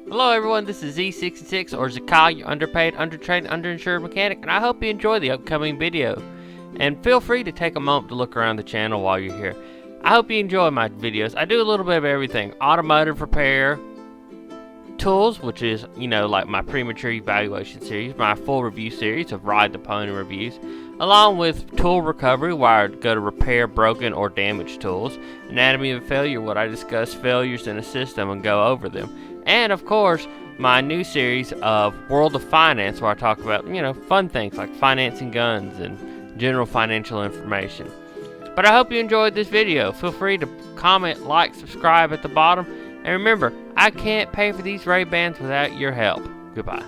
Hello everyone, this is Z66 or Zakai, your underpaid, undertrained, underinsured mechanic, and I hope you enjoy the upcoming video. And feel free to take a moment to look around the channel while you're here. I hope you enjoy my videos. I do a little bit of everything. Automotive repair, tools, which is, like my Premature evaluation series, my full review series of ride the pony reviews, along with tool recovery, where I go to repair broken or damaged tools, anatomy of failure, what I discuss failures in a system and go over them, and of course, my new series of World of Finance, where I talk about, fun things like financing guns and general financial information. But I hope you enjoyed this video. Feel free to comment, like, subscribe at the bottom, and remember, I can't pay for these Ray-Bans without your help. Goodbye.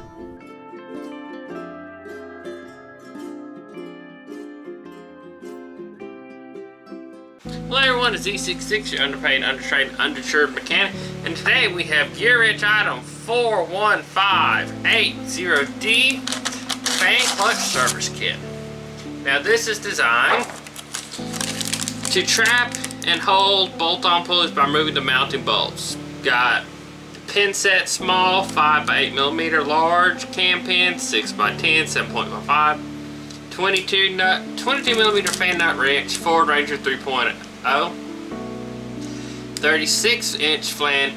Hello everyone, it's Z66, your underpaid, undertrained, underinsured mechanic, and today we have GearWrench item 41580D fan clutch service kit. Now this is designed to trap and hold bolt-on pulleys by moving the mounting bolts. Got pin set small, 5x8mm, large cam pin, 6x10, 7.5, 22mm fan nut wrench, Ford Ranger 3.0, 36-inch fan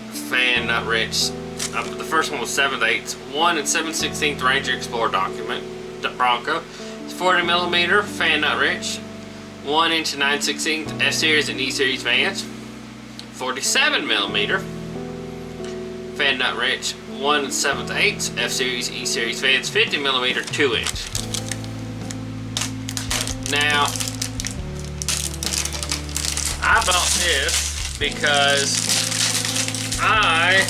nut wrench. The first one was 7/8, 1 7/16 Ranger Explorer document, Bronco. 40mm fan nut wrench, 1 9/16 F-Series and E-Series vans. 47mm fan nut wrench, 1 7/8 F-Series, E-Series vans, 50mm 2-inch. Now, I bought this because I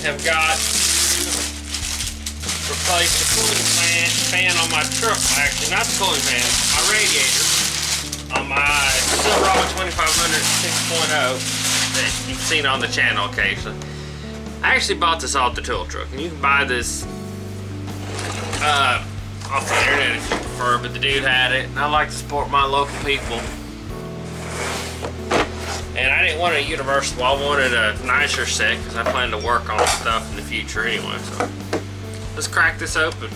have got replaced the cooling fan on my truck. Actually, not the cooling fan, my radiator on my Silverado 2500 6.0 that you've seen on the channel occasionally. I actually bought this off the tool truck, and you can buy this off the internet if you prefer, but the dude had it, and I like to support my local people. And I didn't want a universal, I wanted a nicer set because I plan to work on stuff in the future anyway. So let's crack this open.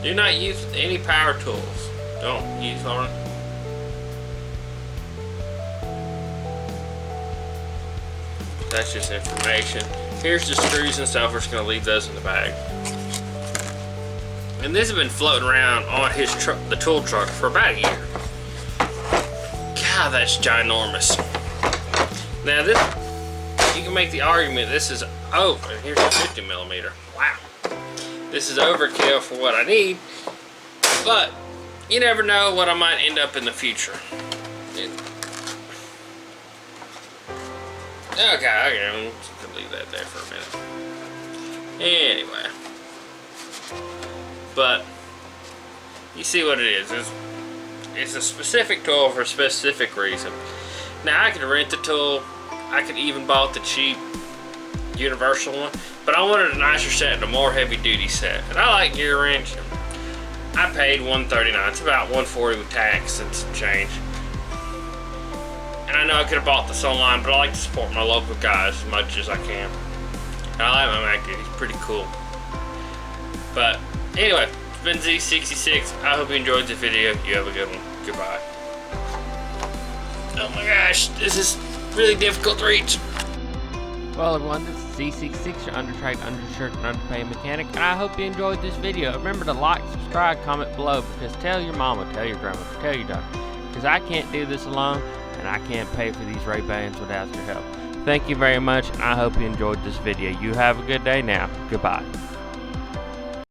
Do not use any power tools. Don't use on it. That's just information. Here's the screws and stuff. We're just going to leave those in the bag. And this has been floating around on his truck, the tool truck, for about a year. God, that's ginormous. Now this, you can make the argument this is, oh, and here's a 50mm. Wow. This is overkill for what I need, but you never know what I might end up in the future. Okay, I'm just gonna leave that there for a minute. Anyway, but you see what it is. It's a specific tool for a specific reason. Now I could rent the tool. I could even bought the cheap universal one, but I wanted a nicer set and a more heavy duty set. And I like GearWrench. I paid $139. It's about $140 with tax and some change. And I know I could have bought this online, but I like to support my local guys as much as I can. And I like my Mac dude, he's pretty cool. But anyway, it's been Z66. I hope you enjoyed this video. You have a good one. Goodbye. Oh my gosh, this is really difficult to reach. Well everyone, this is Z66, your undertrained, underinsured, and underpaid mechanic, and I hope you enjoyed this video. Remember to like, subscribe, comment below, because tell your mama, tell your grandma, tell your doctor, because I can't do this alone, and I can't pay for these Ray-Bans without your help. Thank you very much, and I hope you enjoyed this video. You have a good day now. Goodbye.